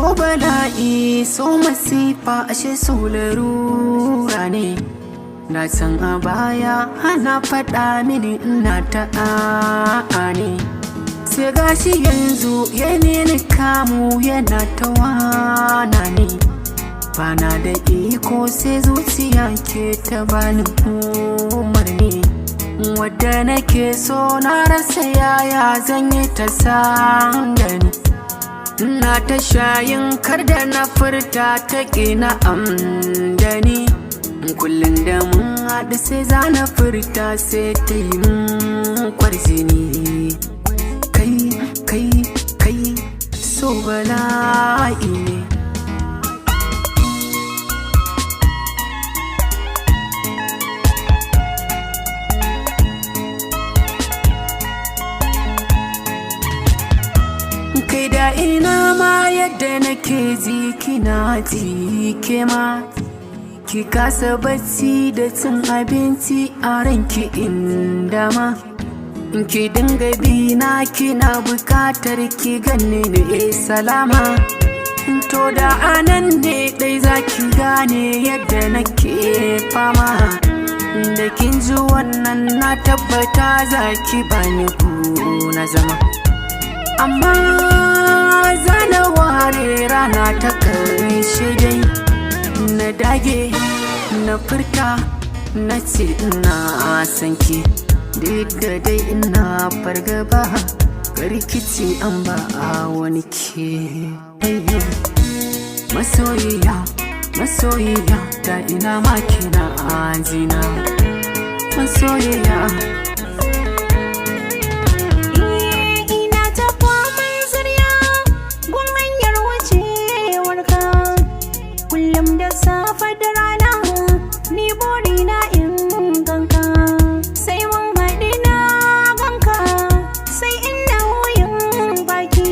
so bala'i so masifa ashe so larura ne. Na san a baya hana faɗa mini ina ta ne. Sai gashi yanzu ya nini kamu yana ta wana ne. Bana da iko sai zuciya ke ta bani umarni. Wadda nake so na rasa yaya zan yi ta san da ni. Na ta shayin kar da na furta ta ƙina amdani. Kullum da mun haɗu sai za na furta sai ta yi mun kwarzini. Kai so bala'i ne. Kai da ina ma yadda nake ji kina ji ke ma. Ki kasa bacci da cin abinci a ranki inda ma. Ki dinga bina kina bukatar ki ganni ne salama. To da anan ne dai zaki gane yadda nake fama. Da kin ji wannan na tabbata zaki bani ku na zama. Amma zana ware rana ta karshe dai. Na dage na furta na ce ina san ki. Duk da dai ina fargaba rikici an ba a wani ke. Masoyiya da ina ma kina ajina. Masoyiya safa da rana ni burina in ganka. Sai mun haɗu na ganka sai in nauyin baki.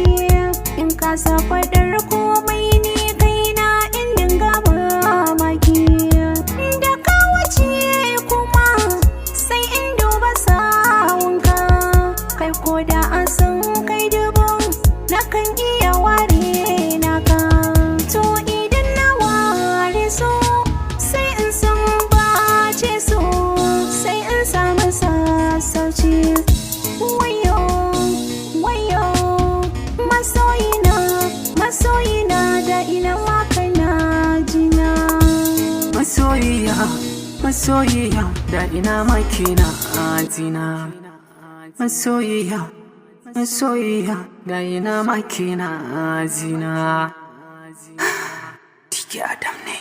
In ka faɗar komai ni kaina in dinga mamaki. Da ka wuce kuma sai in duba sawunka. Kai ko da an san kai dubu na kan iya ware naka. To idan na ware so sai in san bace so sai in samu sassauci. Wayo masoyina da ina maka na jina. Masoyiya da ina maki na ajina. Masoyiya da ina maki na ajina. Tk Adam ne.